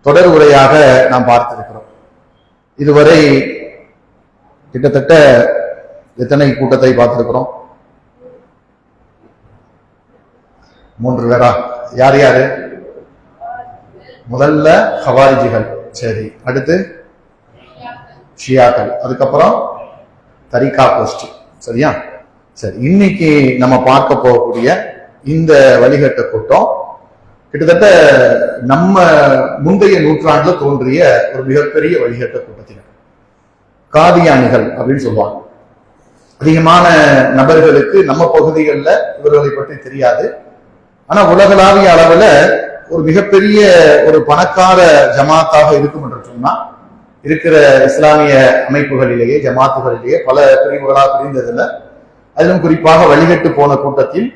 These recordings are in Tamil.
தொடர் உரையாக நாம் பார்த்திருக்கிறோம். இதுவரை கிட்டத்தட்ட எத்தனை கூட்டத்தை பார்த்திருக்கிறோம்? 3 பேரா? யார் யாரு? முதல்ல ஹவாரிஜிகள், சரி, அடுத்து ஷியாக்கள், அதுக்கப்புறம் தரிகா கோஷ்டி, சரியா? சரி, இன்னைக்கு நம்ம பார்க்க போகக்கூடிய இந்த வழிகட்ட கூட்டம் கிட்டத்தட்ட நம்ம முந்தைய நூற்றாண்டுல தோன்றிய ஒரு மிகப்பெரிய வழிகட்ட கூட்டத்தினர், காதியானிகள் அப்படின்னு சொல்லுவாங்க. அதிகமான நபர்களுக்கு நம்ம பகுதிகளில் இவர்களை பற்றி தெரியாது. ஆனா உலகளாவிய அளவுல ஒரு மிகப்பெரிய ஒரு பணக்கார ஜமாத்தாக இருக்கும் என்று சொன்னா, இருக்கிற இஸ்லாமிய அமைப்புகளிலேயே ஜமாத்துகளிலேயே பல பிரிவுகளாக பிரிந்ததுல, அதிலும் குறிப்பாக வழிகட்டு போன கூட்டத்தில்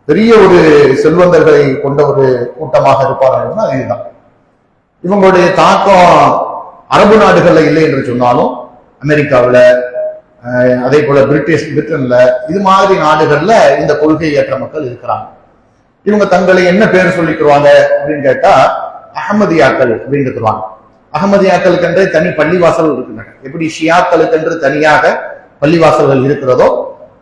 பெரிய ஒரு செல்வந்தர்களை கொண்ட ஒரு கூட்டமாக இருப்பார்கள். அதுதான் இவங்களுடைய தாக்கம் அரபு நாடுகள்ல இல்லை என்று சொன்னாலும், அமெரிக்காவில், அதே போல பிரிட்டன்ல, இது மாதிரி நாடுகள்ல இந்த கொள்கை ஏற்ற மக்கள் இருக்கிறாங்க. இவங்க தங்களை என்ன பேர் சொல்லிக்கிறாங்க அப்படின்னு கேட்டா, அகமதியாக்கள் அப்படின்னு இருக்கிறாங்க. அகமதியாக்களுக்கு என்றே தனி பள்ளிவாசல் இருக்கின்றன. எப்படி ஷியாக்களுக்கு என்று தனியாக பள்ளிவாசல்கள் இருக்கிறதோ,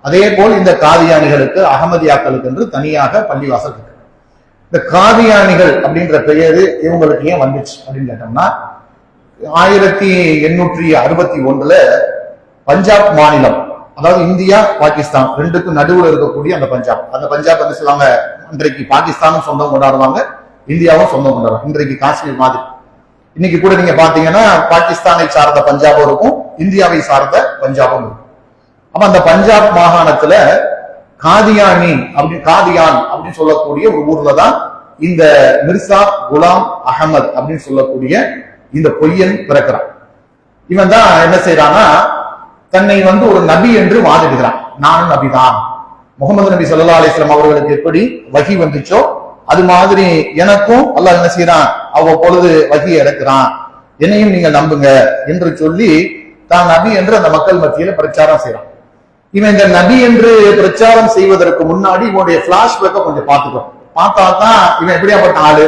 அதே போல் இந்த காதியானிகளுக்கு, அகமதியாக்களுக்கு என்று தனியாக பள்ளிவாசல் இருக்கு. இந்த காதியானிகள் அப்படின்ற பெயரு இவங்களுக்கு ஏன் வந்துச்சு அப்படின்னு கேட்டோம்னா, 1861 பஞ்சாப் மாநிலம், அதாவது இந்தியா பாகிஸ்தான் ரெண்டுக்கும் நடுவில் இருக்கக்கூடிய அந்த பஞ்சாப் என்ன சொல்லுவாங்க, இன்றைக்கு பாகிஸ்தானும் சொந்தம் கொண்டாடுவாங்க, இந்தியாவும் சொந்தம் கொண்டாடுவாங்க. இன்றைக்கு காஷ்மீர் மாதிரி. இன்னைக்கு கூட நீங்க பாத்தீங்கன்னா பாகிஸ்தானை சார்ந்த பஞ்சாபும் இருக்கும், இந்தியாவை சார்ந்த பஞ்சாபும் இருக்கும். அப்ப அந்த பஞ்சாப் மாகாணத்துல காதியான் அப்படின்னு சொல்லக்கூடிய ஒரு ஊர்ல தான் இந்த மிர்சா குலாம் அகமது அப்படின்னு சொல்லக்கூடிய இந்த பொய்யன் பிறக்கிறான். இவன் தான் என்ன செய்யறான்னா, தன்னை ஒரு நபி என்று வாதிடுகிறான். நானும் நபிதான், முகமது நபி ஸல்லல்லாஹு அலைஹி வஸல்லம் அவர்களுக்கு எப்படி வஹி வந்துச்சோ அது மாதிரி எனக்கும் அல்லாஹ் என்ன செய்யறான், அவ்வப்பொழுது வஹியை இறக்குறான், என்னையும் நீங்க நம்புங்க என்று சொல்லி தான் நபி என்று அந்த மக்கள் மத்தியில பிரச்சாரம் செய்யறான். இவன் இந்த நபி என்று பிரச்சாரம் செய்வதற்கு முன்னாடி இவனுடைய பிளாஷ்பேக்கை கொஞ்சம் பார்த்துக்கணும். பார்த்தா தான் இவன் எப்படியாப்பட்ட ஆளு,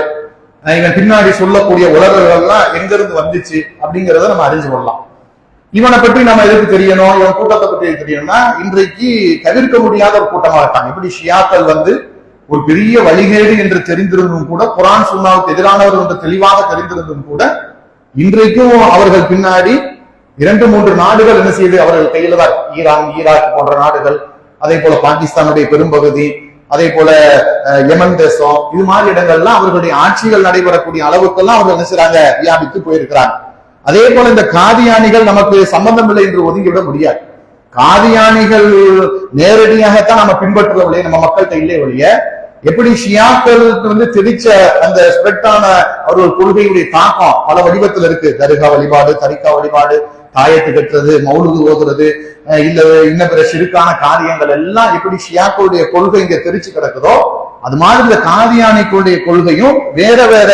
இவன் பின்னாடி சொல்லக்கூடிய உலகங்கள்லாம் எங்க இருந்து வந்துச்சு அப்படிங்கிறத நம்ம அறிஞ்சு கொள்ளலாம். இவனை பற்றி நம்ம எதுக்கு தெரியணும், இவன் கூட்டத்தை பற்றி தெரியணும்னா, இன்றைக்கு தவிர்க்க முடியாத ஒரு கூட்டமா இருக்காங்க. இப்படி ஷியாக்கள் ஒரு பெரிய வழிகேடு என்று தெரிந்திருந்தும் கூட, குர்ஆன் சுன்னாவுக்கு எதிரானவர்கள் என்று தெளிவாக தெரிந்திருந்தும் கூட, இன்றைக்கும் அவர்கள் பின்னாடி 2-3 நாடுகள் என்ன செய்யுது, அவர்கள் கையில தான். ஈரான், ஈராக் போன்ற நாடுகள், அதே போல பாகிஸ்தானுடைய பெரும்பகுதி, அதே போல யமன் தேசம், இது மாதிரி இடங்கள்லாம் அவர்களுடைய ஆட்சிகள் நடைபெறக்கூடிய அளவுக்கெல்லாம் அவர்கள் என்ன செய்றாங்க, வியாபித்து போயிருக்கிறாங்க. அதே போல இந்த காதியானிகள் நமக்கு சம்பந்தம் இல்லை என்று ஒதுங்கிவிட முடியாது. காதியானிகள் நேரடியாகத்தான் நம்ம பின்பற்றுவதில்லை, நம்ம மக்கள்கிட்ட இல்லை ஒழிய, எப்படி ஷியாக்களுக்கு திரிச்ச அந்த ஸ்பிரெட்டான அவர்கள் கொள்கையுடைய தாக்கம் பல வடிவத்தில் இருக்கு. தர்கா வழிபாடு, தரிகா வழிபாடு, தாயத்து கட்டுறது, மௌலுது ஓதுறது, இல்ல இன்ன பிற சிறுக்கான காரியங்கள் எல்லாம் எப்படி ஷியாக்களுடைய கொள்கை இங்க தெரிச்சு கிடக்குதோ, அது மாதிரி இந்த காதியானிகளுடைய கொள்கையும் வேற வேற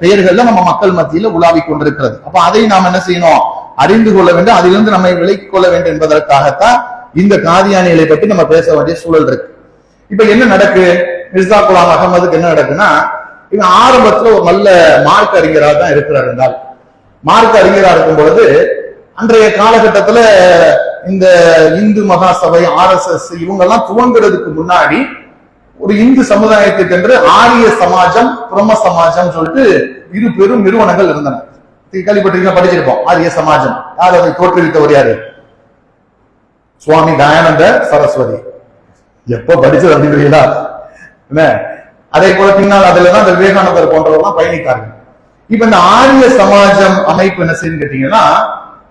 பெயர்கள்ல நம்ம மக்கள் மத்தியில உலாவி கொண்டிருக்கிறது. அப்ப அதை நாம் என்ன செய்யணும், அறிந்து கொள்ள வேண்டும், அதிலிருந்து நம்மை விலக்கிக் கொள்ள வேண்டும் என்பதற்காகத்தான் இந்த காதியானிகளை பற்றி நம்ம பேச வேண்டிய சூழல் இருக்கு. இப்ப என்ன நடக்கு, மிர்சா குலாம் அகமதுக்கு என்ன நடக்குன்னா, இவன் ஆரம்பத்துல ஒரு நல்ல மார்க் அறிஞராக தான் இருக்கிறார். என்றால் மார்க் அறிஞராக இருக்கும் பொழுது, அன்றைய காலகட்டத்துல இந்த இந்து மகாசபை, RSS இவங்கெல்லாம் துவங்குறதுக்கு முன்னாடி ஒரு இந்து சமுதாயத்துக்கு என்று ஆரிய சமாஜம், பிரம்ம சமாஜம் சொல்லிட்டு 2 பெரும் நிறுவனங்கள் இருந்தன. கேள்விப்பட்டிருக்கீங்க, படிச்சிருப்போம். ஆரிய சமாஜம் யார் அதை தோற்றுவித்தவர்? யாரு? சுவாமி தயானந்த சரஸ்வதி. எப்ப படிச்சது அப்படிங்கிறீங்களா? என்ன, அதே போல பின்னால் அதுலதான் விவேகானந்தர் போன்றவர்கள் பயணித்தார்கள். இப்ப இந்த ஆரிய சமாஜம் அமைப்பு என்ன செய்யுன்னு கேட்டீங்கன்னா,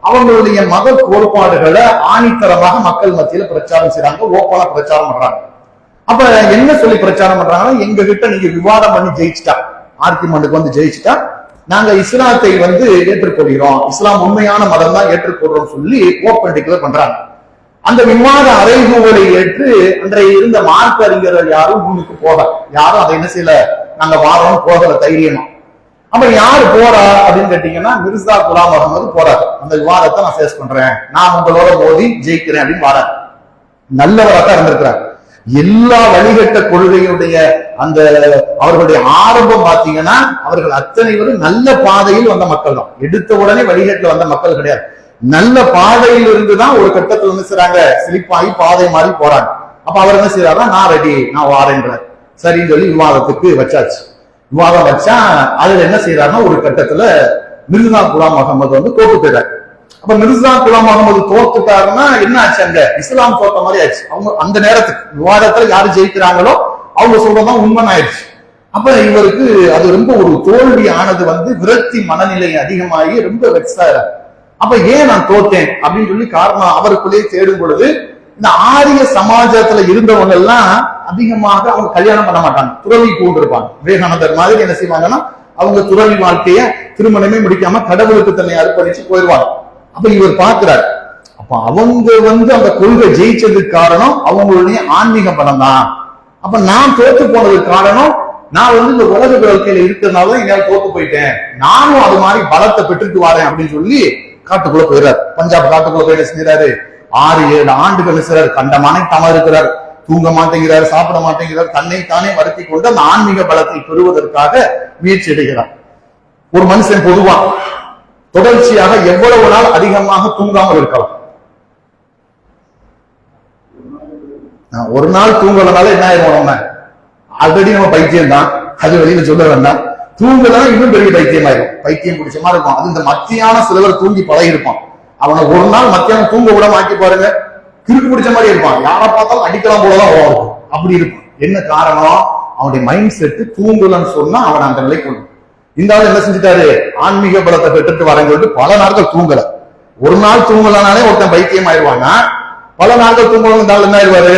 அவங்களுடைய மத கோட்பாடுகளை ஆணித்தரமாக மக்கள் மத்தியில பிரச்சாரம் செய்யறாங்க, ஓப்பனா பிரச்சாரம் பண்றாங்க. அப்ப என்ன சொல்லி பிரச்சாரம் பண்றாங்கன்னா, எங்க கிட்ட நீங்க விவாதம் பண்ணி ஜெயிச்சுட்டா, ஆர்குமெண்ட்டுக்கு ஜெயிச்சுட்டா, நாங்க இஸ்லாத்தை ஏற்றுக்கொள்கிறோம், இஸ்லாம் உண்மையான மதம் தான் ஏற்றுக்கொள்றோம் சொல்லி ஓப்பன் டிக்ளேர் பண்றாங்க. அந்த விவாத அறைகூவலை ஏற்று அன்றைய இருந்த மார்க் அறிஞர்கள் யாரும் முன்னுக்கு போக, யாரும் அதை என்ன செய்யல, நாங்க வாரோம் போகல தைரியமா. அப்ப யாரு போறா அப்படின்னு கேட்டீங்கன்னா, மிர்சா குலாம் அகமது போறாரு. அந்த விவாதத்தை நான் ஃபேஸ் பண்றேன், நான் உங்களோட மோதி ஜெயிக்கிறேன் அப்படின்னு வாராரு. நல்லவராக இருந்திருக்கிறார். எல்லா வழிகட்ட கொள்கையுடைய அந்த அவர்களுடைய ஆரம்பம் பாத்தீங்கன்னா அவர்கள் அத்தனை பேரும் நல்ல பாதையில் வந்த மக்கள் தான். எடுத்த உடனே வழிகேட்டில் வந்த மக்கள் கிடையாது. நல்ல பாதையில் இருந்துதான் ஒரு கட்டத்தில் என்ன செய்றாங்க, சிலிப்பாகி பாதை மாறி போறாங்க. அப்ப அவர் என்ன செய்யறாரா, நான் ரெடி, நான் வாரேன்றார். சரின்னு சொல்லி விவாதத்துக்கு வச்சாச்சு. விவாதம் வச்சா அதுல என்ன செய்யறாருன்னா, ஒரு கட்டத்துல மிர்சா குலாம் அகமது வந்து தோத்து போயிறாரு. அப்ப மிர்சா குலாம் அகமது தோத்துட்டாருன்னா என்ன ஆச்சு, அங்க இஸ்லாம் தோத்த மாதிரி ஆச்சு. அவங்க அந்த நேரத்துக்கு விவாதத்துல யாரு ஜெயிக்கிறாங்களோ அவங்க சொல்றதான் உண்மை ஆயிடுச்சு. அப்ப இவருக்கு அது ரொம்ப ஒரு தோல்வி ஆனது வந்து விரக்தி மனநிலை அதிகமாகி ரொம்ப வெக்ஸாயிராரு. அப்ப ஏன் நான் தோத்தேன் அப்படின்னு சொல்லி காரணம் அவருக்குள்ளே தேடும் பொழுது, இந்த ஆரிய சமாஜத்துல இருந்தவங்க எல்லாம் அதிகமாக அவங்க கல்யாணம் பண்ண மாட்டாங்க, துறவி கொண்டிருப்பாங்க. விவேகானந்தர் மாதிரி என்ன செய்வாங்கன்னா, அவங்க துறவி வாழ்க்கைய திருமணமே முடிக்காம கடவுளுக்கு தன்னை அர்ப்பணிச்சு போயிடுவாங்க. அப்ப இவர் பார்க்கிறார், அப்ப அவங்க வந்து அந்த கொள்கை ஜெயிச்சதுக்கு காரணம் அவங்களுடைய ஆன்மீக பலம் தான். அப்ப நான் தோத்து போனதுக்கு காரணம் நான் வந்து இந்த உலக வாழ்க்கையில இருக்கிறதுனால என்னால் தோத்து போயிட்டேன், நானும் அது மாதிரி பலத்தை பெற்றுட்டு வரேன் அப்படின்னு சொல்லி காட்டுக்குள்ள போயிடுறாரு. பஞ்சாப் காட்டுக்குள்ள போய் என்ன செய்யறாரு, 6-7 ஆண்டுகள் செய்யறாரு. கண்டமான தம இருக்கிறார், தூங்க மாட்டேங்கிறார், சாப்பிட மாட்டேங்கிறார், தன்னை தானே வருத்தி கொண்டு அந்த ஆன்மீக பலத்தை பெறுவதற்காக முயற்சி எடுக்கிறார். ஒரு மனுஷன் பொதுவா தொடர்ச்சியாக எவ்வளவு நாள் அதிகமாக தூங்காமல் இருக்கலாம்? ஒரு நாள் தூங்கலனால என்ன ஆயிரும், நம்ம ஆல்ரெடி நம்ம பைத்தியம் தான், அது வெளியில சொல்ல வேண்டாம். தூங்கலாம் இன்னும் பெரிய பைத்தியம் ஆயிரும், பைத்தியம் பிடிச்ச மாதிரி இருக்கும். அது இந்த மத்தியான சிலவர் தூங்கி பழகி இருப்பான். அவனை ஒரு நாள் மத்தியானம் தூங்க விட மாக்கி பாருங்க, கிறுக்கு பிடிச்ச மாதிரி இருப்பான், யாரை பார்த்தாலும் அடிக்கலாம் போலதான் இருக்கும், அப்படி இருக்கும். என்ன காரணம், அவனுடைய மைண்ட் செட் தூங்கலன்னு சொன்னா அவனை அந்த நிலை கொண்டு. இந்த ஆள் என்ன செஞ்சுட்டாரு, ஆன்மீக பலத்தை பெற்றுட்டு வரேன்னு சொல்லிட்டு பல நாட்கள் தூங்கல. ஒரு நாள் தூங்கலனாலே ஒருத்தன் பைத்தியம் ஆயிடுவாங்க, பல நாட்கள் தூங்கலாம் இந்த ஆள் என்ன ஆயிடுவாரு,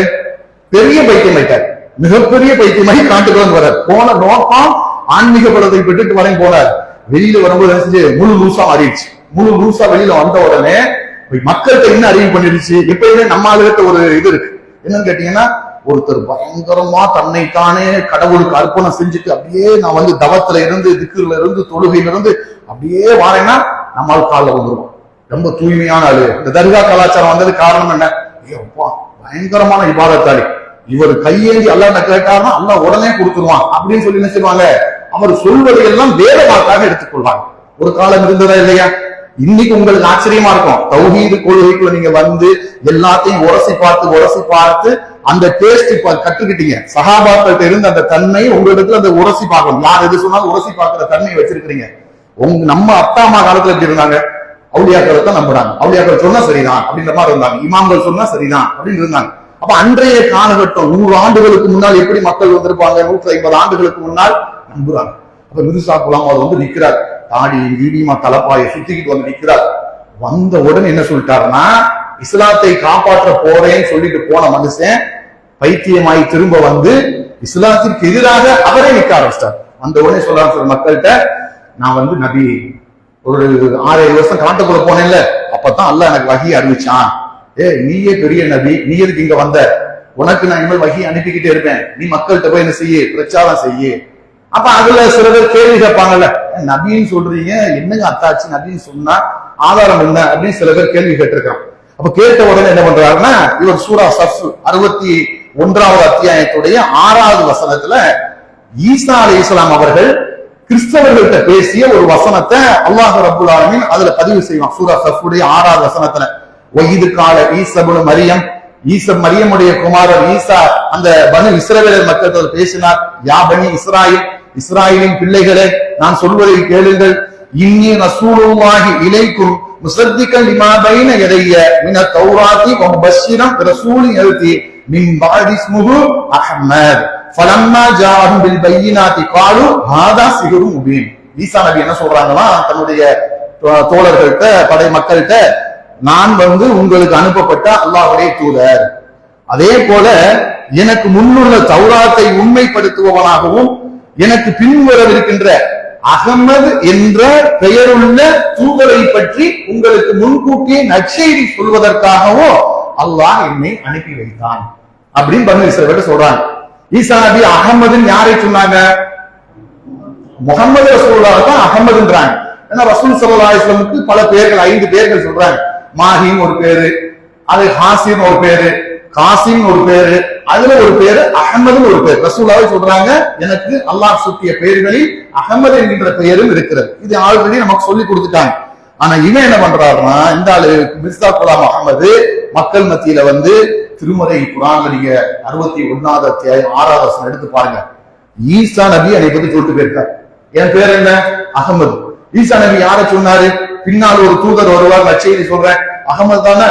பெரிய பைத்தியம் ஆயிட்டார், மிகப்பெரிய பைத்தியமாகி காட்டுக்கு வர்றார். போன நோக்கம் ஆன்மீக பலத்தை பெற்றுட்டு வரேன் போனார். வெளியில வரும்போது என்ன செஞ்சு முழு லூசா மாறிடுச்சு. முழு லூசா வெளியில வந்த உடனே மக்கள்கிட்ட என்ன அறிவு பண்ணிடுச்சு, எப்பயுமே நம்ம ஆளுகிட்ட ஒரு இது இருக்கு, என்னன்னு கேட்டீங்கன்னா, ஒருத்தர் பயங்கரமா தன்னைத்தானே கடவுளுக்கு அர்ப்பணம் செஞ்சுட்டு அப்படியே நான் வந்து தவத்துல இருந்து திக்குல இருந்து தொழுகையில இருந்து அப்படியே வாரேன்னா நம்மால் காலில் வந்துருவோம். ரொம்ப தூய்மையான ஆளு. இந்த தர்கா கலாச்சாரம் வந்தது காரணம் என்ன, பயங்கரமான இபாதத்தாளி, இவர் கையேந்தி அல்லாஹ்ட்ட கேட்டாருன்னா அல்லாஹ் உடனே கொடுத்துருவான் அப்படின்னு சொல்லி என்ன செய்வாங்க, அவர் சொல்வதை எல்லாம் வேத வாக்காக எடுத்துக்கொள்வாங்க. ஒரு காலம் இருந்ததா இல்லையா? இன்னைக்கு உங்களுக்கு ஆச்சரியமா இருக்கும், தௌஹீது கொள்கைக்குள்ள நீங்க வந்து எல்லாத்தையும் உரசி பார்த்து அந்த டேஸ்ட் கற்றுக்கிட்டீங்க. சஹாபாக்கள்கிட்ட இருந்த அந்த தன்மை உங்களிடத்துல அந்த உரசி பார்க்கணும். யார் எது சொன்னாலும் உரசி பார்க்கிற தன்மையை வச்சிருக்கிறீங்க. நம்ம அப்பா அம்மா காலத்துல எப்படி இருந்தாங்க, அவுலியாக்களை தான் நம்புறாங்க, அவுலியாக்கள் சொன்னா சரிதான் அப்படின்ற மாதிரி இருந்தாங்க, இமாம்கள் சொன்னா சரிதான் அப்படின்னு இருந்தாங்க. அப்ப அன்றைய காலகட்டம் 100 ஆண்டுகளுக்கு முன்னால் எப்படி மக்கள் வந்திருப்பாங்க, 150 ஆண்டுகளுக்கு முன்னால் நம்புறாங்க. அப்ப மிர்சா குலாம் அவர் வந்து நிக்கிறார், தாடி வீடியமா தலப்பாயை சுத்திக்கிட்டு வந்து நிக்கிறார். வந்த உடனே என்ன சொல்லிட்டாருன்னா, இஸ்லாத்தை காப்பாற்ற போறேன்னு சொல்லிட்டு போன மனுஷன் பைத்தியமாய் திரும்ப வந்து இஸ்லாத்திற்கு எதிராக அவரே நிக்க ஆரம்பிச்சிட்டார். வந்த உடனே சொல்றாரு மக்கள்கிட்ட, நான் வந்து நபி ஒரு 6-7 வருஷம் காட்டுக்குள்ள போனேன்ல, அப்பதான் அல்லாஹ் எனக்கு வஹி அறிவிச்சான், நீயே பெரிய நபி, நீ எதுக்கு இங்க வந்த, உனக்கு நான் இனிமேல் வஹி அனுப்பிக்கிட்டே இருப்பேன், நீ மக்கள்கிட்ட போய் என்ன செய்ய, பிரச்சாரம் செய்ய. அப்ப அதுல சில பேர் கேள்வி கேட்பாங்கல்ல, நபின்னு சொல்றீங்க, என்னங்க அத்தாச்சு நபின்னு சொன்னா ஆதாரம் என்ன அப்படின்னு சில பேர் கேள்வி கேட்டிருக்காங்க. அப்ப கேட்ட உடனே என்ன பண்றாருன்னா, இவர் சூரா சஃப் 61வது அத்தியாயத்துடைய 6வது வசனத்துல ஈசா அலைஹிஸ்ஸலாம் அவர்கள் கிறிஸ்தவர்கள்ட்ட பேசிய ஒரு வசனத்தை அல்லாஹ் ரப்புல் ஆலமீன் அதுல பதிவு செய்வான். சூரா சஃப்புடைய 6வது வசனத்துல, வயது கால ஈசபுல் மரியம், மரியமுடைய குமாரர் ஈசா அந்த பனு இஸ்ரவேலர் மக்கள் பேசினார், யா பனி இஸ்ராயில், இஸ்ராயலின் பிள்ளைகளே நான் சொல்வதை கேளுங்கள், இன்னி ரசூலுல்லாஹி இலைக்கும் முஸத்திகன் லிமா பைன யதைய மின தௌராத்தி வ முபஷ்ஷிரன் ரசூலின் யதி மின் பஅதி இஸ்முஹு அஹ்மத் ஃபலம்மா ஜாஅஹும் பில் பையினாத்தி காலு ஹாதா சிஹ்ருன் முபீன். ஈசா நபி என்ன சொல்றாங்கன்னா, தன்னுடைய தோழர்கள்ட்ட படை மக்கள்கிட்ட, நான் வந்து உங்களுக்கு அனுப்பப்பட்ட அல்லாஹ்வுடைய தூதர், அதே போல எனக்கு முன்னுள்ள தௌராத்தை உண்மைப்படுத்துபவனாகவும் எனக்கு பின்வரவிருக்கின்ற அகமது என்ற பெயருள்ள தூதரை பற்றி உங்களுக்கு முன்கூட்டியே நற்செய்தி சொல்வதற்காகவும் அல்லாஹ் என்னை அனுப்பி வைத்தான் அப்படின்னு பனு இஸ்ரவேல் சொல்றாங்க. ஈசா நபி அகமதுன்னு யாரை சொன்னாங்க, முகமது ரசூலுல்லாஹ் தான் அகமதுன்றாங்க. ஏன்னா ரசூல் ஸல்லல்லாஹு அலைஹி வஸல்லம் பல பேர்கள், 5 பேர்கள் சொல்றாங்க. மாஹின் ஒரு பேரு, அது ஹாசின் ஒரு பேரு, காசிம் ஒரு பேரு, அதுல ஒரு பேரு அகமதுன்னு ஒரு பேர். ரசூலுல்லாஹ் சொல்றாங்க, எனக்கு அல்லாஹ் சூட்டிய பெயர்களில் அகமது என்கின்ற பெயரும் இருக்கிறது. இது ஆல்ரெடி நமக்கு சொல்லி கொடுத்துட்டாங்க. ஆனா இவன் என்ன பண்றாருன்னா, இந்த ஆளு மிர்சா குலாம் அகமது மக்கள் மத்தியில வந்து திருமறை குர்ஆன்ல நீங்க 61வது அத்தியாயம் 6வது வசனம் எடுத்து பாருங்க. ஈசா நபி என்னை பத்தி சொல்லிட்டு போயிருக்காரு. என் பேர் என்ன? அகமது. ஈசா நபி யார சொன்னாரு? பின்னால் ஒரு தூதர் வருவார், நற்செய்தி சொல்றேன். அகமது தானே.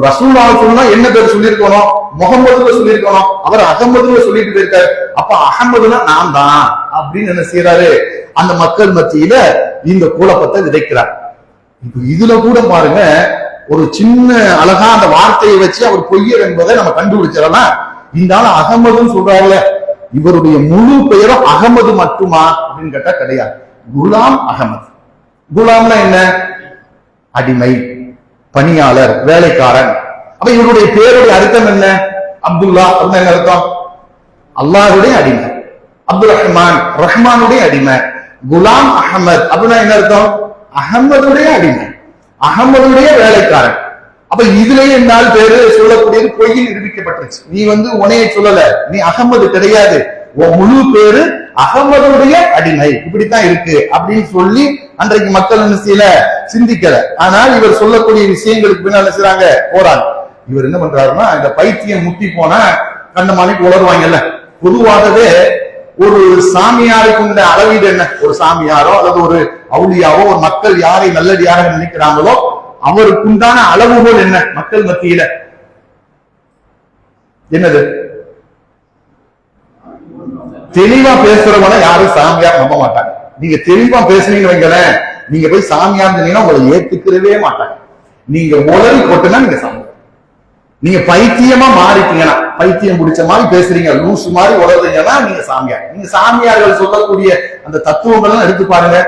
ரசூலுல்லாஹ் சொன்னா என்ன பேர் சொல்லியிருக்கணும்? முகமதுல சொல்லியிருக்கணும். அவர் அகமதுல சொல்லிட்டு போயிருக்காரு. அப்ப அகமதுனா நான் தான் அப்படின்னு என்ன செய்யறாரு? அந்த மக்கள் மத்தியில இந்த குழப்பத்தை விதைக்கிறார். இப்ப இதுல கூட பாருங்க, ஒரு சின்ன அழகா அந்த வார்த்தையை வச்சு அவர் பொய்யர் என்பதை நம்ம கண்டுபிடிச்சிடலாம். இந்த ஆள் அகமதுன்னு சொல்றாருல, இவருடைய முழு பெயரும் அகமது மட்டுமா அப்படின்னு கேட்டா கிடையாது. குலாம் அகமது. குலாம்னா என்ன? அடிமை, பணியாளர், வேலைக்காரன். அப்ப இவருடைய பேருடைய அர்த்தம் என்ன? அப்துல்லா அப்படின்னு என்ன அர்த்தம்? அல்லாஹ்வுடைய அடிமை. அப்துல் ரஹ்மான், ரஹ்மானுடைய அடிமை. குலாம் அகமது அப்படின்னா என்ன அர்த்தம்? அகமதுடைய அடிமை, அகமதுடைய வேலைக்காரன். அப்ப இதுலயே என்னால் பேரு சொல்லக்கூடியது பொய்யில் நிரூபிக்கப்பட்டுருச்சு. நீ வந்து உனையை சொல்லல, நீ அகமது கிடையாது, உன் முழு பேரு அகமதுடைய அடிமை, இப்படித்தான் இருக்கு அப்படின்னு சொல்லி அன்றைக்கு மக்கள் என்ன செய்யல, சிந்திக்கல. ஆனால் இவர் சொல்லக்கூடிய விஷயங்களுக்கு பின்னால் என்ன செய்றாங்க, போறாங்க. இவர் என்ன பண்றாருன்னா, இந்த பைத்தியம் முட்டி போன கண்டமானிக்கு உளருவாங்கல்ல. பொதுவாகவே ஒரு சாமியாருக்கு உள்ள அளவீடு என்ன? ஒரு சாமியாரோ அல்லது ஒரு அவுலியாவோ ஒரு மக்கள் யாரை நல்லடியாக நினைக்கிறாங்களோ அவருக்கு உண்டான அளவுகோல் என்ன மக்கள் மத்தியில? என்னது? தெளிவா பேசுறவன யாரும் சாமியார் நம்ப மாட்டாங்க. நீங்க தெளிவா பேசுனீங்கன்னு வைங்களேன், நீங்க போய் சாமியார் சொன்னீங்கன்னா உங்களை ஏத்துக்கிறவே மாட்டாங்க. நீங்க உளறி கொட்டுனா நீங்க சாமியார். நீங்க பைத்தியமா மாறிட்டீங்கன்னா, பைத்தியம் முடிச்ச மாதிரி பேசுறீங்க, லூசு மாதிரி உளறீங்கன்னா நீங்க சாமியார். நீங்க சாமியார்கள் சொல்லக்கூடிய அந்த தத்துவங்கள்லாம் எடுத்து பாருங்க,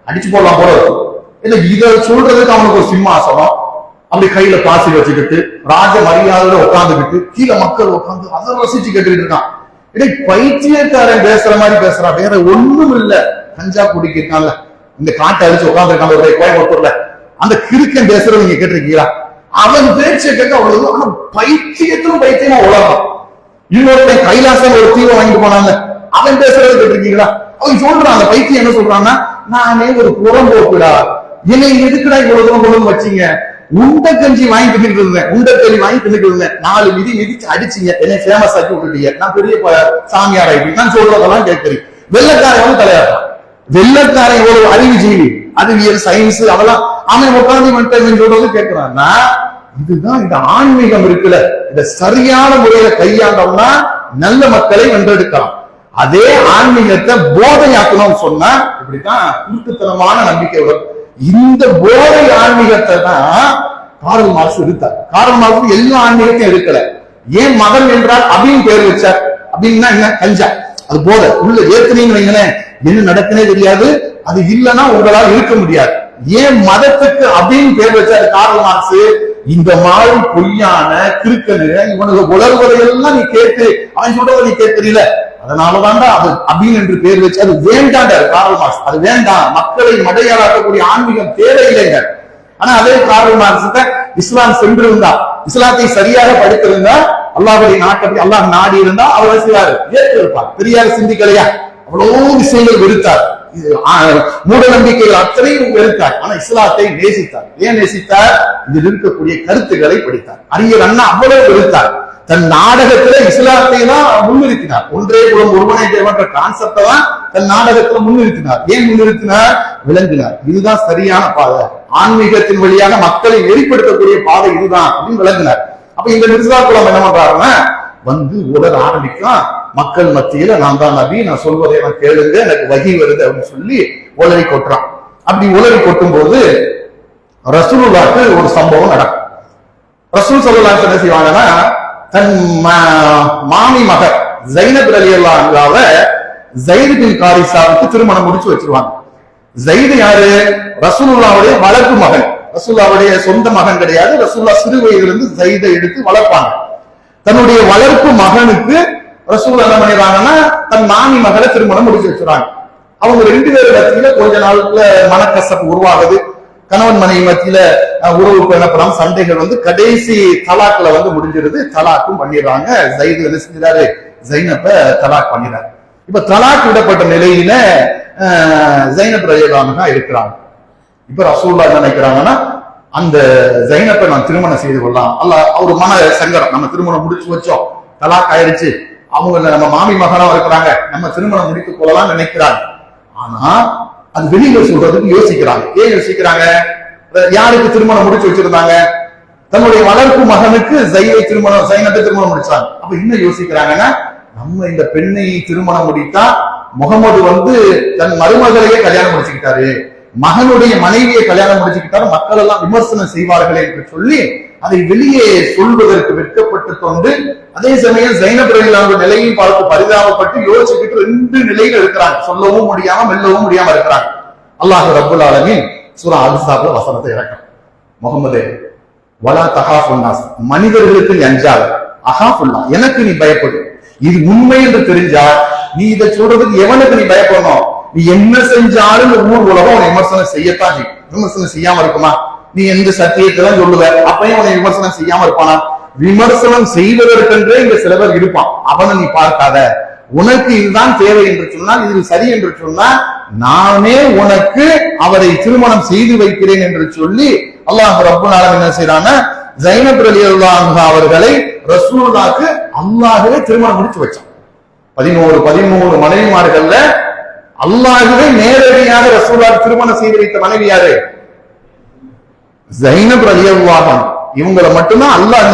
அடிச்சு போடலாம் போல இருக்கும். இல்ல இத சொல்றதுக்கு அவனுக்கு ஒரு சிம்மாசனம், அப்படி கையில பாசி வச்சுக்கிட்டு ராஜ மரியாதையில உட்காந்துக்கிட்டு கீழே மக்கள் உட்காந்து அதை ரசிச்சு கேட்டுக்கிட்டு இருக்கான். இடை பைத்தியக்காரன் பேசுற மாதிரி பேசுறான், வேற ஒண்ணும் இல்ல. கஞ்சா குடிக்கிறான்ல, இந்த காட்டை அடிச்சு உட்கார்ந்து இருக்கான் ஒரு கோயம்புத்தூர்ல, அந்த கிறுக்கன் பேசுறது நீங்க கேட்டிருக்கீங்களா? அவன் பேச்சை கேட்க அவ்வளவு, ஆனா பைத்தியத்திலும் பைத்தியமா உலகம். இன்னொருத்தன் கைலாசம் ஒரு தீவை வாங்கிட்டு போனாங்க, அவன் பேசுறது கேட்டிருக்கீங்களா? அவன் சொல்றான், அந்த பைத்தியம் என்ன சொல்றான்னா, நானே ஒரு புறம்போக்குடா, என்னை எதுக்குடா இவ்வளவு தூரம் கொண்டு வந்து வச்சீங்க? உண்டை கஞ்சி வாங்கி தின்னுட்டு இருந்தேன், உண்டை வாங்கி தின்னுட்டு இருந்தேன், 4 மிதி மிதிச்சு அடிச்சீங்க, என்னை ஃபேமஸ் ஆக்கி விட்டுட்டீங்க, நான் பெரிய சாமியார் ஆயிட்டு நான் சொல்றதெல்லாம் கேட்கிறேன். வெள்ளக்காரன் வந்து தலையாடுறான். வெள்ளக்காரன் ஒரு அறிவுஜீவி, அறிவியல் சயின்ஸ் அதெல்லாம் அவன் உட்கார்ந்து சொல்றது கேட்கிறான்னா, இதுதான் இந்த ஆன்மீகம் இருக்குல்ல, இத சரியான முறையில கையாண்டோம்னா நல்ல மக்களை வென்றெடுக்கலாம். அதே ஆன்மீகத்தை போதையாக்கணும்னு சொன்னா இப்படித்தான் குருட்டுத்தனமான நம்பிக்கை வரும். இந்த போதை ஆன்மீகத்தை தான் காரல் மார்க்ஸ் எடுத்தார். காரல் மார்க்ஸ் எல்லா ஆன்மீகத்தையும் எடுக்கல. ஏன் மதம் என்றால் அப்படின்னு பேர் வச்சார்? அப்படின்னா என்ன? கஞ்சா, அது போதை. உள்ள ஏத்துனீங்கன்னு வைங்களேன், என்ன நடக்குனே தெரியாது, அது இல்லைன்னா உங்களால் இருக்க முடியாது. ஏன் மதத்துக்கு அப்படின்னு பேர் வச்சாரு காரல் மார்க்ஸ்? இந்த மாதிரி பொய்யான கிறுக்கனு இவனுக்கு உலர்வதையெல்லாம் நீ கேட்டு அவன் சொல்றதை நீ கேட்கறீல, அதனாலதான்டா அது அப்படின்னு என்று பேர் வச்சு அது வேண்டாண்டார் காரல் மார்க்ஸ். அது வேண்டாம், மக்களை மடையாளாக்கக்கூடிய ஆன்மீகம் தேவையில்லைங்க. ஆனா அதே காரல் மார்க்ஸ் இஸ்லாம் சென்றிருந்தா, இஸ்லாத்தை சரியாக படித்திருந்தா, அல்லாஹ்வுடைய நாட்டை அல்லாஹ் நாடி இருந்தா அவர் செய்வாரு, ஏற்றிருப்பார். பெரியார் சிந்திக்கலையா? அவ்வளவு விஷயங்கள் வெறுத்தார், மூட நம்பிக்கைகள் அத்தனையும் வெறுத்தார். ஆனா இஸ்லாத்தை நேசித்தார். ஏன் நேசித்தார்? இதில் இருக்கக்கூடிய கருத்துக்களை படித்தார். அறிஞர் அண்ணா அவ்வளவு வெறுத்தார். தன் நாடகத்துல இஸ்லாத்தை தான் முன்னிறுத்தினார். ஒன்றே குலம் ஒருவனே தேவன்ற கான்செப்டை தான் தன் நாடகத்துல முன்னிறுத்தினார். ஏன் முன்னிறுத்தினார்? விளங்கினார், இதுதான் சரியான பாதை, ஆன்மீகத்தின் வழியாக மக்களை வெளிப்படுத்தக்கூடிய பாதை இதுதான் அப்படின்னு விளங்கினார். அப்ப இந்த மிர்சா குலம் என்ன பண்றாருன்னா, வந்து உலக ஆரம்பிக்கலாம், மக்கள் மத்தியில நான் தான் நபி, நான் சொல்வதை நான் கேளுங்க, எனக்கு வகி வருது அப்படின்னு சொல்லி உளறி கொட்டுறான். அப்படி உளறி கொட்டும் போது ரசூலுல்லாஹ்க்கு ஒரு சம்பவம் நடக்கும். ரசூல் ஸல்லல்லாஹு என்ன செய்வாங்கன்னா, தன் மாமி மகர் ஜைனப் ரலியல்லாஹு அன்ஹாவ ஸைத் பின் காரிசாவுக்கு திருமணம் முடிச்சு வச்சிருவாங்க. ஸைத் யாரு? ரசூலுல்லாஹ்வுடைய வளர்ப்பு மகன். ரசூலுல்லாஹ்வுடைய சொந்த மகன் கிடையாது. ரசூலுல்லாஹ் சிறு வயதிலிருந்து ஸைதை எடுத்து வளர்ப்பாங்க. தன்னுடைய வளர்ப்பு மகனுக்கு ரசூல் என்ன பண்ணிடுறாங்கன்னா, தன் மாமி மகளை திருமணம் முடிச்சு வச்சுறாங்க. அவங்க 2 பேரும் மத்தியில கொஞ்ச நாளுக்குள்ள மனக்கசப்பு உருவாகுது, கணவன் மனைவி மத்தியில உறவு பேணப்படாம சண்டைகள் வந்து கடைசி தலாக்ல வந்து முடிஞ்சிருது. தலாக்கும் பண்ணிடுறாங்க. ஜைது என்ன செஞ்சாரு, ஜைனப்ப தலாக் பண்ணிடுறாரு. இப்ப தலாக் விடப்பட்ட நிலையில ஜைனப் ரலியல்லாஹு அன்ஹா இருக்கிறாங்க. இப்ப ரசூலுல்லாஹ் என்ன நினைக்கிறாங்கன்னா, அந்த ஜைனப்பை நான் திருமணம் செய்து கொள்ளலாம். அவரு மன சங்கடம், நம்ம திருமணம் முடிச்சு வச்சோம், தலாக் ஆயிடுச்சு, அவங்க நம்ம மாமி மகனா இருக்கிறாங்க, நம்ம திருமணம் முடித்துக் கொள்ளலாம் நினைக்கிறாங்க. ஆனா அது வெளியில சொல்றதுக்கு யோசிக்கிறாங்க. ஏன் யோசிக்கிறாங்க? யாருக்கு திருமணம் முடிச்சு வச்சிருந்தாங்க? தன்னுடைய வளர்ப்பு மகனுக்கு ஜைனப்பை திருமணம் முடிச்சாங்க. அப்ப இன்னும் யோசிக்கிறாங்கன்னா, நம்ம இந்த பெண்ணை திருமணம் முடித்தா முகமது வந்து தன் மருமகளையே கல்யாணம் முடிச்சுக்கிட்டாரு, மகனுடைய மனைவியை கல்யாணம் முடிச்சுக்கிட்டாரு, மக்கள் எல்லாம் விமர்சனம் செய்வார்களே என்று சொல்லி அதை வெளியே சொல்வதற்கு வெட்கப்பட்டு கொண்டு, அதே சமயம் ஜைனப் ரலியல்லாஹு நிலையை பார்த்து பரிதாபப்பட்டு யோசிச்சுக்கிட்டு ரெண்டு நிலையில இருக்கிறாங்க. சொல்லவும் முடியாம மெல்லவும் முடியாம இருக்கிறாங்க. அல்லாஹ் ரப்புல் ஆலமீன் சூரா அல்-அஹ்ஸாப்ல வசனத்தை இறக்கும். முகமதே வலா தஹாஃபுன்னாஸ், மனிதர்களுக்கு நீ அஞ்சாத, அஹாஃபுல்லாஹ், எனக்கு நீ பயப்படு. இது உண்மை என்று தெரிஞ்சா நீ இதை சொல்றதுக்கு எவனுக்கு நீ பயப்படணும்? நீ என்ன செஞ்சாலும் ஊர் உலகம் உன்னை விமர்சனம் செய்யத்தான் செய்யும். விமர்சனம் செய்யாம இருக்குமா? நீ எந்த சத்தியத்தை தான் சொல்லுவ, அப்பயும் உன்னை விமர்சனம் செய்யாம இருப்பானா? விமர்சனம் செய்வதற்கென்றே இங்க சில பேர் இருப்பான். அவனை நீ பார்க்காத. உனக்கு இதுதான் தேவை என்று சொன்னால், இது சரி என்று சொன்னால், நானே உனக்கு அவரை திருமணம் செய்து வைக்கிறேன் என்று சொல்லி அல்லாஹ் ரப்புல் ஆலமீன் என்ன செய்றானா, ஜைனப் ரலியல்லாஹு அன்ஹா அவர்களை ரசூலுல்லாஹ்க்கு அல்லாஹ்வே திருமணம் முடிச்சு வச்சான். 13 மனைவிமார்கள்ல அல்லாஹ்வே நேரடியாக ரசூலுல்லாஹ் திருமணம் செய்து வைத்த மனைவி யாரு? ஜைனப் ரலியல்லாஹு அன்ஹா. இவங்களை மட்டும்தான் அல்லாஹ்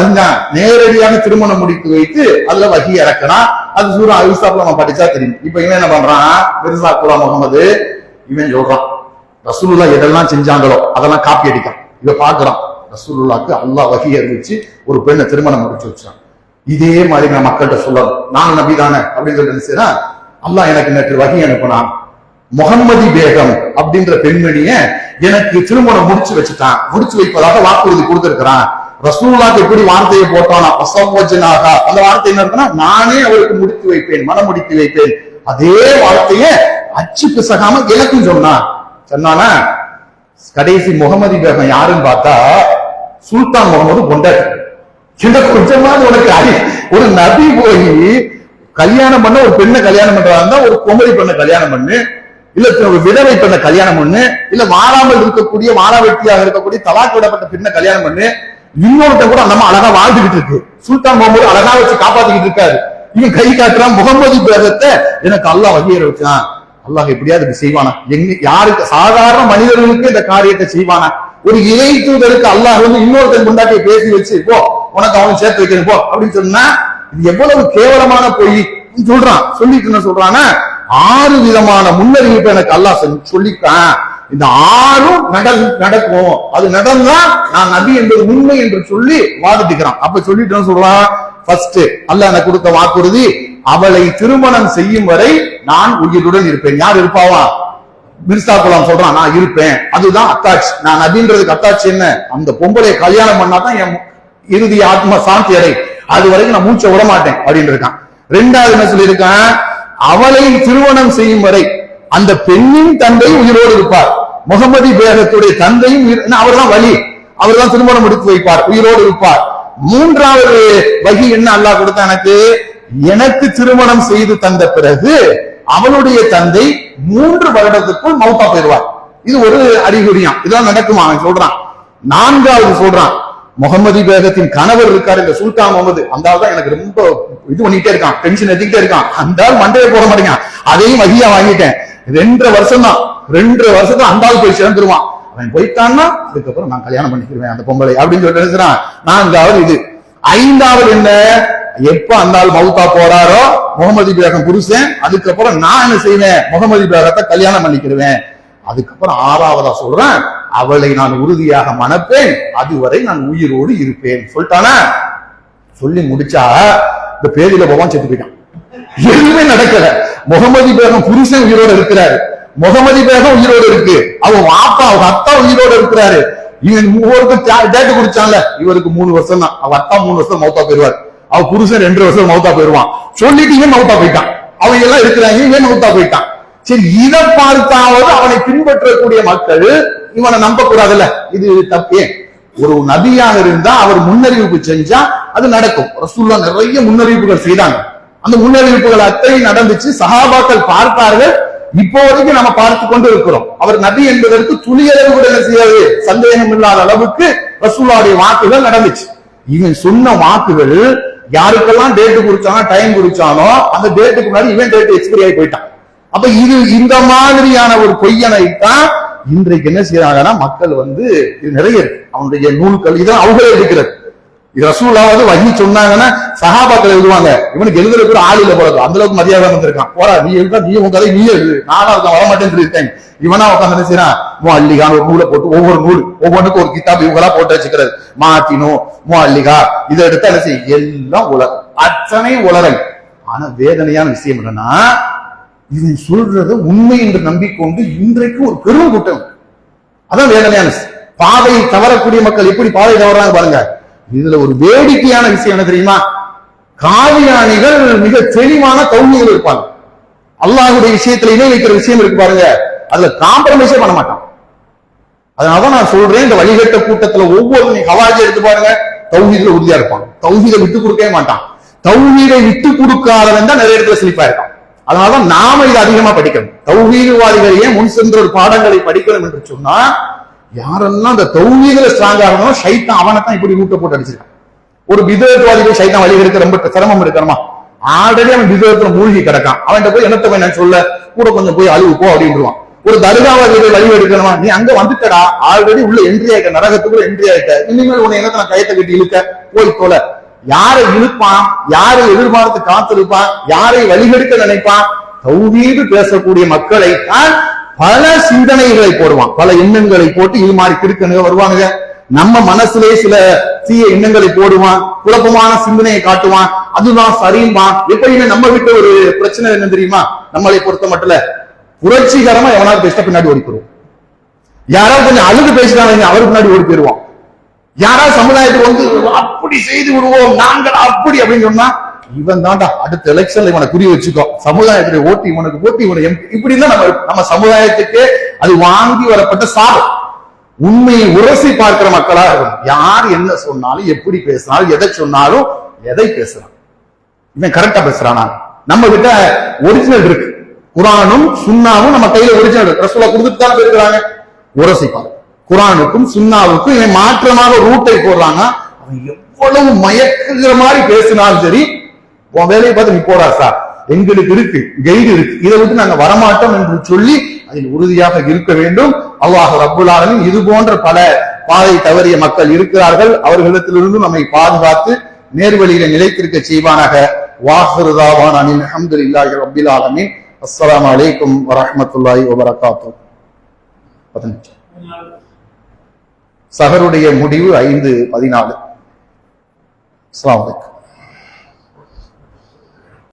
நேரடியாக திருமணம் முடித்து வைத்து அதுல வஹி இறக்கினா. அது சூரா அல்-அஹ்ஸாப்ல நம்ம படிச்சா தெரியும். இப்ப இவன் என்ன பண்றான், மிர்சா குலாம் முகமது, இவன் சொல்றான் ரசூலுல்லாஹ் எதெல்லாம் செஞ்சாங்களோ அதெல்லாம் காப்பி அடிக்கான். இவ பாக்குறான், ரசூலுல்லாஹ்க்கு அல்லாஹ் வஹி அறிவிச்சு ஒரு பெண்ணை திருமணம் முடிச்சு வச்சான். இதே மாதிரி நான் மக்கள்கிட்ட சொல்லணும், நான் நபி தானே அப்படின்னு சொல்லி அல்லாஹ் எனக்கு நேற்று வஹி அனுப்பினான், முகம்மதி பேகம் அப்படின்ற பெண்மணிய எனக்கு திருமணம் முடிச்சு வச்சுட்டான், முடிச்சு வைப்பதாக வாக்குறுதி கொடுத்திருக்கிறான். ரசூலுல்லாஹ்க்கு எப்படி வார்த்தையை போட்டானா, வஸவ்வஜ்னாஹ, அந்த வார்த்தை என்ன இருக்குன்னா, நானே அவருக்கு முடித்து வைப்பேன், மனம் முடித்து வைப்பேன். அதே வார்த்தையை அச்சு பிசகாம எனக்கும் சொன்னானா. கடைசி முகமதி பேகம் யாருன்னு பார்த்தா சுல்தான் முகமது பொண்டாட்டி. கொஞ்சமாவது உனக்கு ஒரு நபி போய் கல்யாணம் பண்ண ஒரு பெண்ணை கல்யாணம் பண்றதா இருந்தா ஒரு குமரி பெண்ணை கல்யாணம் பண்ணு, இல்ல ஒரு விதவை பெண்ணை கல்யாணம் பண்ணு, இல்ல மாறாமல் இருக்கக்கூடிய மாறாவெட்டியாக இருக்கக்கூடிய தலாக் விடப்பட்ட பெண்ணை கல்யாணம் பண்ணு. இன்னொருத்த கூட அந்த அழகா வாழ்ந்துகிட்டு இருக்கு. சுல்தான் முகமது அழகா வச்சு காப்பாத்திக்கிட்டு இருக்காரு. இவன் கை காட்டுறான், முகமது பேகத்தை எனக்கு அல்லாஹ் வகையற வச்சான். அல்லாஹ் எப்படியாவது செய்வானா? யாருக்கு? சாதாரண மனிதர்களுக்கு இந்த காரியத்தை செய்வானா? ஒரு இறை தூதருக்கு அல்லாஹ் வந்து இன்னொருத்தன் முன்னாடி பேசி வச்சு போ உனக்கு அவனை சேர்த்து வைக்கணும் போ அப்படின்னு சொன்னா இது எவ்வளவு கேவலமான பொய் சொல்றான். சொல்லிட்டு என்ன சொல்றான்னா, 6 விதமான முன்னறிவிப்பு எனக்கு அல்லாஹ் சொல்லிட்டான், இந்த 6ம் நடக்கும், அது நடந்தா நான் நபி என்பது உண்மை என்று சொல்லி வாதிட்டுக்கிறான். அப்ப சொல்லிட்டு சொல்றான், ஃபர்ஸ்ட் அல்லாஹ் எனக்கு கொடுத்த வாக்குறுதி, அவளை திருமணம் செய்யும் வரை நான் உயிருடன் இருப்பேன். யார் இருப்பாவா? மிர்சா குலாம் சொல்றான், நான் இருப்பேன். அதுதான் அத்தாட்சி. நான் நபின்றதுக்கு அத்தாட்சி என்ன? அந்த பொம்பளை கல்யாணம் பண்ணாதான் என் இறுதி ஆத்ம சாந்தி அடை, அது வரைக்கும் நான் மூச்சை விட மாட்டேன் அப்படின்னு இருக்கான். 2வது என்ன சொல்லியிருக்கான், அவளை திருமணம் செய்யும் வரை அந்த பெண்ணின் தந்தை உயிரோடு இருப்பார், முகமதி பேகத்துடைய தந்தையும் அவர் தான் வழி, அவர் தான் திருமணம் முடித்து வைப்பார், உயிரோடு இருப்பார். 3வது வகி என்ன அல்லாஹ் கொடுத்த, எனக்கு திருமணம் செய்து தந்த பிறகு அவளுடைய தந்தை 3 வருடத்துக்குள் மௌத்தா போயிடுவார். இது ஒரு அறிகுறியாம். இதெல்லாம் நடக்குமா அவன் சொல்றான். 4வது சொல்றான், முகமதி பேகத்தின் கணவர் இருக்காரு இந்த சுல்தான் முகமது, அந்த ஆள் தான் எனக்கு ரொம்ப இது பண்ணிட்டே இருக்கான், டென்ஷன் எடுத்துக்கிட்டே இருக்கான், அந்த ஆள் மண்டையை போட மாட்டேங்க, அதையும் வகியா வாங்கிட்டேன். 2.5 வருஷம் தான், 2.5 வருஷத்துல அந்த ஆள் போய் சேர்ந்துருவான். அவன் போயிட்டான்னா அதுக்கப்புறம் நான் கல்யாணம் பண்ணிக்கிறேன் அந்த பொம்பளை அப்படின்னு சொல்லி நினைச்சான். 4வது இது. 5வது என்ன, எப்ப அந்த ஆள் மௌத்தா போறாரோ முகமது பேகம் புருஷன், அதுக்கப்புறம் நான் என்ன செய்வேன், முகமது பேகத்தை கல்யாணம் பண்ணிக்கிடுவேன். அதுக்கப்புறம் 6வதா சொல்றேன், அவளை நான் உறுதியாக மணப்பேன், அதுவரை நான் உயிரோடு இருப்பேன் சொல்லிட்டானா. சொல்லி முடிச்சா இந்த பேதியில போவான், செத்து போயிட்டான். எதுவுமே நடக்கல. முகமது பேகம் புருஷன் உயிரோடு இருக்கிறாரு, முகமது பேகம் உயிரோடு இருக்கு, அவங்க வாப்பா அவங்க அத்தா உயிரோடு இருக்கிறாரு. இவன் டேட்டு குடிச்சான்ல, இவருக்கு 3 வருஷம் தான், அவ அத்தா 3 வருஷம் மௌத்தா போயிருவார், அவ புருஷன் 2 வருஷம் மௌத்தா போயிருவான். சொல்லிட்டு இவன் மௌத்தா போயிட்டான், அவங்க எல்லாம் இருக்கிறாங்க, இவன் மௌத்தா போயிட்டான். சரி, இதை பார்த்தாவது அவனை பின்பற்றக்கூடிய மக்கள் இவனை நம்ப கூடாதுல்ல, இது தப்பே. ஒரு நபியாக இருந்தா அவர் முன்னறிவிப்பு செஞ்சா அது நடக்கும். ரசூலுல்லாஹ் நிறைய முன்னறிவிப்புகள் செய்தாங்க. அந்த முன்னறிவிப்புகள் அத்தனை நடந்துச்சு, சஹாபாக்கள் பார்த்தார்கள். இப்போ வரைக்கும் நம்ம பார்த்து கொண்டு இருக்கிறோம். அவர் நபி என்பதற்கு துளியளவு கூட என்ன செய்யாது, சந்தேகம் இல்லாத அளவுக்கு ரசூலுல்லாஹ்வுடைய வாக்குகள் நடந்துச்சு. இவன் சொன்ன வாக்குகள் யாருக்கெல்லாம் டேட்டு குறிச்சானோ, டைம் குறிச்சானோ, அந்த டேட்டுக்கு முன்னாடி இவன் டேட் எக்ஸ்பைரி ஆகி போயிட்டான். அப்ப இது இந்த மாதிரியான ஒரு பொய்யனை தான் இன்றைக்கு என்ன செய்யறாங்கன்னா மக்கள் இது நிறைய இருக்கு. அவனுடைய நூல்கள் இதெல்லாம் அவங்களே இருக்கிறது. ரசூலுல்லாஹ் வஹி சொன்னாங்கன்னா சஹாபாக்கள் எழுதுவாங்க, இவனுக்கு எழுதுறதுக்கு ஆள் இல்ல போல, அந்த அளவுக்கு மரியாதை வந்திருக்கான். போறா நீ எழுதா, நீ உன் கதை நீ எழுது, நானும் அதுக்கு வரமாட்டேன்னு சொல்லியிருக்கேன். இவனா உட்காந்து என்ன செய்யறான், முஅல்லிகான ஒரு நூலை போட்டு ஒவ்வொன்றுக்கும் ஒரு கிதாப் இவங்களா போட்டு வச்சுக்கிறது. மாத்தினோ முஅல்லிகா இதை எடுத்து என்ன செய்ய, எல்லாம் உலகம், அத்தனை உலகம். ஆனா வேதனையான விஷயம் என்னன்னா, இவன் சொல்றத உண்மை என்று நம்பிக்கொண்டு இன்றைக்கு ஒரு பெரும் கூட்டம். அதான் வேதனையான பாதை தவறக்கூடிய மக்கள் எப்படி பாதை தவறாங்க பாருங்க. இதுல ஒரு வேடிக்கையான விஷயம் என்ன தெரியுமா, காதியானிகள் மிக தெளிவான தௌஹீதுல இருப்பாங்க. அல்லாஹ்வுடைய விஷயத்துல இணை வைக்கிற விஷயம் இருக்கு பாருங்க, அதுல காம்ப்ரமைஸே பண்ண மாட்டான். அதனாலதான் நான் சொல்றேன், இந்த வழிகட்ட கூட்டத்துல ஒவ்வொரு ஹவாஜி எடுத்து பாருங்க, தௌஹீதுல உறுதியா இருப்பான், தௌஹீதை விட்டு கொடுக்கவே மாட்டான். தௌஹீதை விட்டு கொடுக்காதவன் தான் நிறைய இடத்துல செழிப்பா இருக்கான். அதனாலதான் நாம இதை அதிகமா படிக்கணும். தௌஹீதுவாதிகளையே முன் சென்ற ஒரு பாடங்களை படிக்கணும் என்று சொன்னா, யாரெல்லாம் அந்த தௌஹீதுல ஸ்ட்ராங் ஆகணும், ஷைத்தான் அவனைத்தான் இப்படி ஊட்ட போட்டு அடிச்சிருக்கான். ஒரு பிதஅத்வாதிகள் ஷைத்தான் வழி எடுக்க ரொம்ப சிரமம் இருக்கணுமா, ஆல்ரெடி அவன் பிதஅத்துல மூழ்கி கிடக்கான். அவன்கிட்ட போய் என்னத்த போய் நான் சொல்ல, கூட கொஞ்சம் போய் அழுவு போ அப்படின்றான். ஒரு தர்காவாதிகள் வழி எடுக்கணுமா, நீ அங்க வந்துட்டடா, ஆல்ரெடி உள்ள என்ட்ரி ஆயிட்ட, நரகத்துக்குள்ள என்ட்ரி ஆயிட்ட, இனிமேல் உன்னை என்னத்த நான் கயத்தை கட்டி இழுக்க, போய் போல. யாரை இழுப்பான், யாரை எதிர்பார்த்து காத்திருப்பான், யாரை வழிகெடுக்க நினைப்பான், தௌஹீது பேசக்கூடிய மக்களை தான் பல சிந்தனைகளை போடுவான், பல எண்ணங்களை போட்டு இது மாதிரி கிறுக்கனுங்க வருவானுங்க. நம்ம மனசுலே சில தீய எண்ணங்களை போடுவான், குழப்பமான சிந்தனையை காட்டுவான், அதுதான் சரியுமா. எப்பயுமே நம்ம வீட்டு ஒரு பிரச்சனை என்ன தெரியுமா, நம்மளை பொறுத்த மட்டும் புரட்சிகரமா எவனாவது பேசிட்ட பின்னாடி ஓடி போடுவோம். யாராவது கொஞ்சம் அழுது பேசினாங்க அவருக்கு பின்னாடி ஓடி போயிடுவான். யாராவது சமுதாயத்துக்கு அப்படி செய்து விடுவோம் நாங்கள் அப்படி அப்படின்னு சொன்னா, இவன் தாண்டா அடுத்த எலெக்ஷன்ல இவனை குறி வச்சுக்கோ, சமுதாயத்துடைய ஓட்டு இவனுக்கு போட்டு இவனை இப்படிதான் நம்ம சமுதாயத்துக்கு அது வாங்கி வரப்பட்ட சாபம். உண்மையை உரசி பார்க்கிற மக்களா இருக்கும். யார் என்ன சொன்னாலும், எப்படி பேசினாலும், எதை சொன்னாலும், எதை பேசுறான், இவன் கரெக்டா பேசுறானா. நம்ம கிட்ட ஒரிஜினல் இருக்கு, குரானும் சுன்னாவும் நம்ம கையில ஒரிஜினல் இருக்கு. ரசூலுல்லாஹ் கொடுத்துட்டு தான் இருக்கிறாங்க. உரசிப்பாங்க. குரானுக்கும் சுன்னாவுக்கும் இவன் மாற்றமாக ரூட்டை போடுறாங்க. அவன் எவ்வளவு மயக்குகிற மாதிரி பேசினாலும் சரி, உன் வேலையை பார்த்து நீ போடா சார், எங்களுக்கு இருக்கு, கைடு இருக்கு, இதை விட்டு நாங்க வரமாட்டோம் என்று சொல்லி அதில் உறுதியாக இருக்க வேண்டும். அல்லாஹ் ரப்புல் ஆலமீன் இது போன்ற பல பாதை தவறிய மக்கள் இருக்கிறார்கள். அவர்களிடத்திலிருந்து நம்மை பாதுகாத்து நேர்வழியில நிலைத்திருக்க செய்வானாக. வாஹிரு தாவானா அல்ஹம்துலில்லாஹி ரப்பில் ஆலமீன். அஸ்ஸலாமு அலைக்கும் வரஹ்மத்துல்லாஹி வபரகாத்துஹு. சஹருடைய முடிவு 5:14. அஸ்ஸலாமு அலைக்கும்.